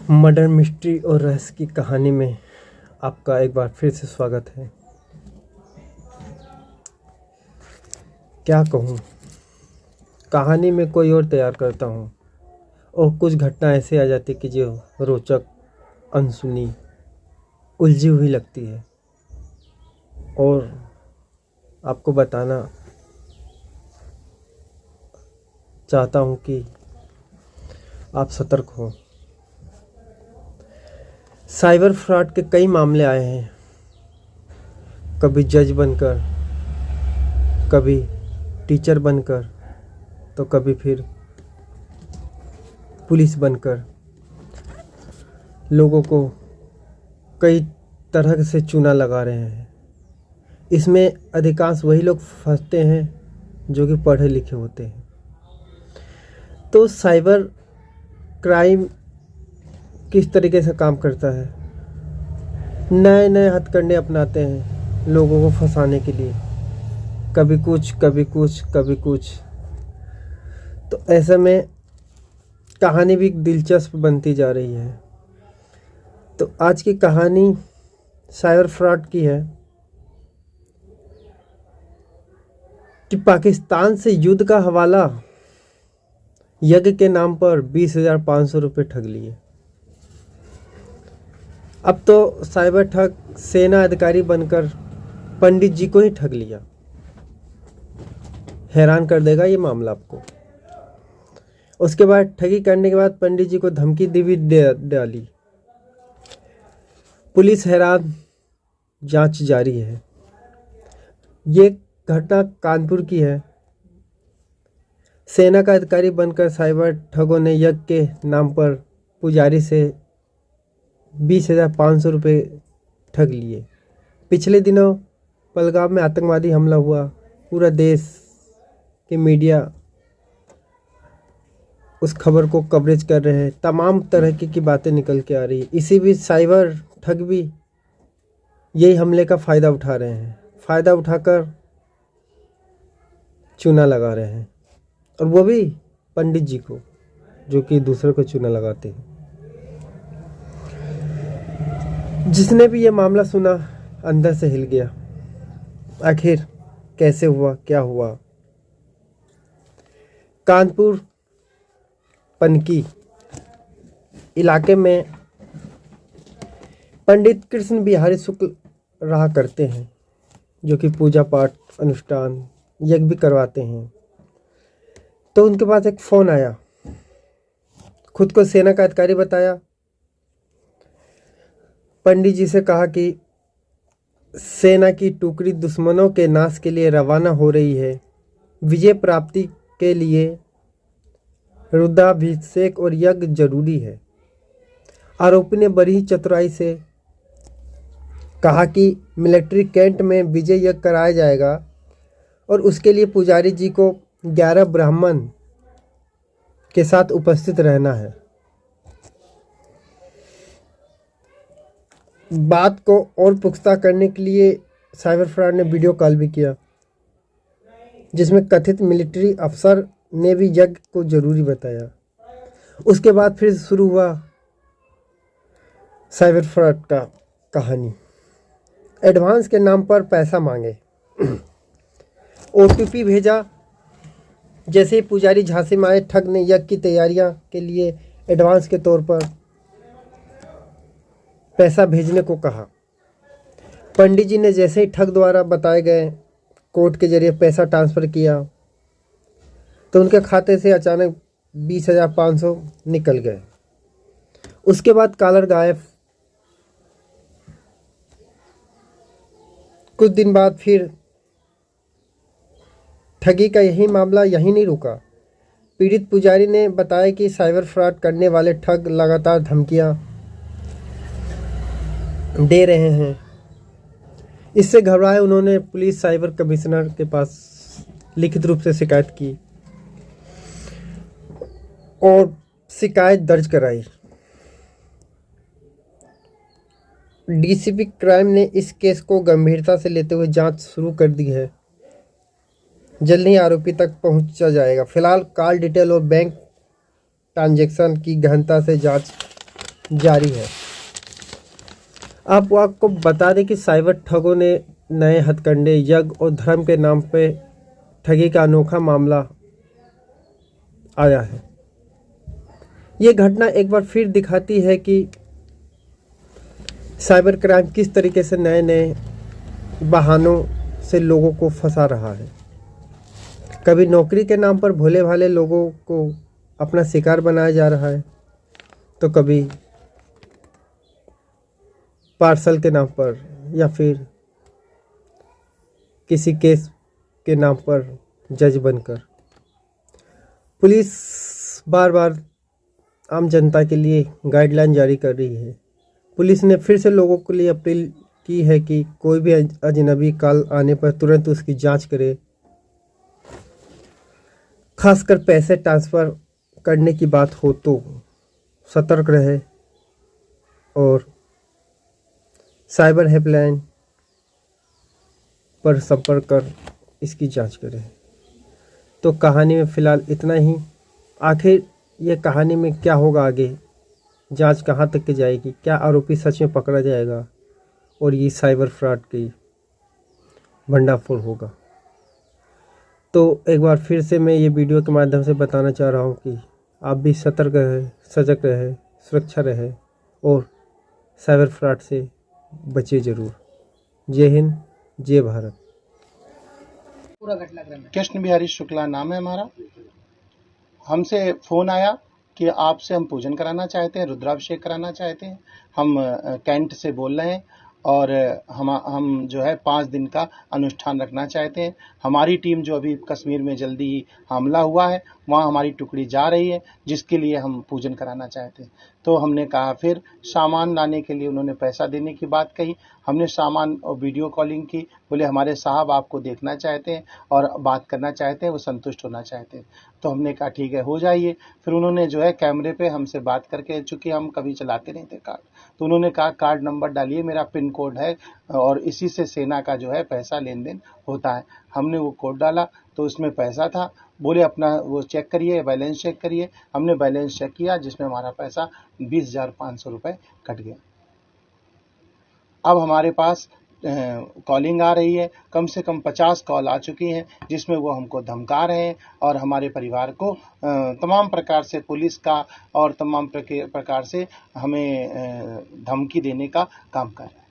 Murder mystery और रहस्य की कहानी में आपका एक बार फिर से स्वागत है। क्या कहूँ, कहानी में कोई और तैयार करता हूँ और कुछ घटना ऐसे आ जाती कि जो रोचक, अनसुनी, उलझी हुई लगती है और आपको बताना चाहता हूँ कि आप सतर्क हो। साइबर फ्रॉड के कई मामले आए हैं, कभी जज बनकर, कभी टीचर बनकर, तो कभी फिर पुलिस बनकर लोगों को कई तरह से चूना लगा रहे हैं। इसमें अधिकांश वही लोग फंसते हैं जो कि पढ़े लिखे होते हैं। तो साइबर क्राइम किस तरीके से काम करता है, नए नए हथकंडे अपनाते हैं लोगों को फंसाने के लिए, कभी कुछ कभी कुछ कभी कुछ। तो ऐसे में कहानी भी दिलचस्प बनती जा रही है। तो आज की कहानी साइबर फ्रॉड की है कि पाकिस्तान से युद्ध का हवाला यज्ञ के नाम पर 20,500 रुपये ठग लिए। अब तो साइबर ठग सेना अधिकारी बनकर पंडित जी को ही ठग लिया। हैरान कर देगा ये मामला आपको। उसके बाद ठगी करने के बाद पंडित जी को धमकी भी डाली। पुलिस हैरान, जांच जारी है। ये घटना कानपुर की है। सेना का अधिकारी बनकर साइबर ठगों ने यज्ञ के नाम पर पुजारी से 20,500 रुपये ठग लिए। पिछले दिनों पहलगाम में आतंकवादी हमला हुआ। पूरा देश के मीडिया उस खबर को कवरेज कर रहे हैं। तमाम तरह की बातें निकल के आ रही है। इसी बीच साइबर ठग भी यही हमले का फ़ायदा उठा रहे हैं। फ़ायदा उठाकर चूना लगा रहे हैं, और वो भी पंडित जी को, जो कि दूसरे को चूना लगाते हैं। जिसने भी ये मामला सुना अंदर से हिल गया। आखिर कैसे हुआ, क्या हुआ? कानपुर पनकी इलाके में पंडित कृष्ण बिहारी शुक्ल रहा करते हैं, जो कि पूजा पाठ, अनुष्ठान, यज्ञ भी करवाते हैं। तो उनके पास एक फ़ोन आया। खुद को सेना का अधिकारी बताया। पंडित जी से कहा कि सेना की टुकड़ी दुश्मनों के नाश के लिए रवाना हो रही है। विजय प्राप्ति के लिए रुद्राभिषेक और यज्ञ जरूरी है। आरोपी ने बड़ी ही चतुराई से कहा कि मिलिट्री कैंट में विजय यज्ञ कराया जाएगा और उसके लिए पुजारी जी को 11 ब्राह्मण के साथ उपस्थित रहना है। बात को और पुख्ता करने के लिए साइबर फ्रॉड ने वीडियो कॉल भी किया, जिसमें कथित मिलिट्री अफसर ने भी यज्ञ को जरूरी बताया। उसके बाद फिर शुरू हुआ साइबर फ्रॉड का कहानी। एडवांस के नाम पर पैसा मांगे, OTP भेजा। जैसे ही पुजारी झांसे में आए, ठग ने यज्ञ की तैयारियां के लिए एडवांस के तौर पर पैसा भेजने को कहा। पंडित जी ने जैसे ही ठग द्वारा बताए गए कोड के जरिए पैसा ट्रांसफ़र किया, तो उनके खाते से अचानक 20,500 निकल गए। उसके बाद कॉलर गायब। कुछ दिन बाद फिर ठगी का यही मामला यहीं नहीं रुका। पीड़ित पुजारी ने बताया कि साइबर फ्रॉड करने वाले ठग लगातार धमकियां दे रहे हैं। इससे घबराए उन्होंने पुलिस साइबर कमिश्नर के पास लिखित रूप से शिकायत की और शिकायत दर्ज कराई। DCP क्राइम ने इस केस को गंभीरता से लेते हुए जांच शुरू कर दी है। जल्द ही आरोपी तक पहुंचा जाएगा। फिलहाल कॉल डिटेल और बैंक ट्रांजैक्शन की गहनता से जांच जारी है। आपको बता दें कि साइबर ठगों ने नए हथकंडे, यज्ञ और धर्म के नाम पे ठगी का अनोखा मामला आया है। ये घटना एक बार फिर दिखाती है कि साइबर क्राइम किस तरीके से नए नए बहानों से लोगों को फंसा रहा है। कभी नौकरी के नाम पर भोले भाले लोगों को अपना शिकार बनाया जा रहा है, तो कभी पार्सल के नाम पर या फिर किसी केस के नाम पर जज बनकर। पुलिस बार बार आम जनता के लिए गाइडलाइन जारी कर रही है। पुलिस ने फिर से लोगों के लिए अपील की है कि कोई भी अजनबी कॉल आने पर तुरंत उसकी जांच करे। खासकर पैसे ट्रांसफ़र करने की बात हो तो सतर्क रहे और साइबर हेल्पलाइन पर संपर्क कर इसकी जांच करें। तो कहानी में फ़िलहाल इतना ही। आखिर ये कहानी में क्या होगा आगे, जांच कहाँ तक की जाएगी, क्या आरोपी सच में पकड़ा जाएगा और ये साइबर फ्रॉड की भंडाफोड़ होगा। तो एक बार फिर से मैं ये वीडियो के माध्यम से बताना चाह रहा हूँ कि आप भी सतर्क रहें, सजग रहें, सुरक्षा रहें और साइबर फ्रॉड से बचे ज़रूर। जय हिंद, जय भारत। पूरा घटनाक्रम है। कृष्ण बिहारी शुक्ला नाम है हमारा। हमसे फोन आया कि आपसे हम पूजन कराना चाहते हैं, रुद्राभिषेक कराना चाहते हैं। हम कैंट से बोल रहे हैं और हम जो है 5 दिन का अनुष्ठान रखना चाहते हैं। हमारी टीम जो अभी कश्मीर में जल्दी ही हमला हुआ है, वहाँ हमारी टुकड़ी जा रही है, जिसके लिए हम पूजन कराना चाहते हैं। तो हमने कहा, फिर सामान लाने के लिए उन्होंने पैसा देने की बात कही। हमने सामान और वीडियो कॉलिंग की, बोले हमारे साहब आपको देखना चाहते हैं और बात करना चाहते हैं, वो संतुष्ट होना चाहते हैं। तो हमने कहा ठीक है, हो जाइए। फिर उन्होंने जो है कैमरे पे हमसे बात करके, चूँकि हम कभी चलाते नहीं थे कार्ड, तो उन्होंने कहा कार्ड नंबर डालिए, मेरा पिन कोड है और इसी से सेना का जो है पैसा लेन देन होता है। हमने वो कोड डाला तो उसमें पैसा था। बोले अपना वो चेक करिए, बैलेंस चेक करिए। हमने बैलेंस चेक किया, जिसमें हमारा पैसा 20,500 रुपये कट गया। अब हमारे पास कॉलिंग आ रही है, कम से कम 50 कॉल आ चुकी हैं, जिसमें वो हमको धमका रहे हैं और हमारे परिवार को तमाम प्रकार से, पुलिस का और तमाम प्रकार से हमें धमकी देने का काम कर रहे हैं।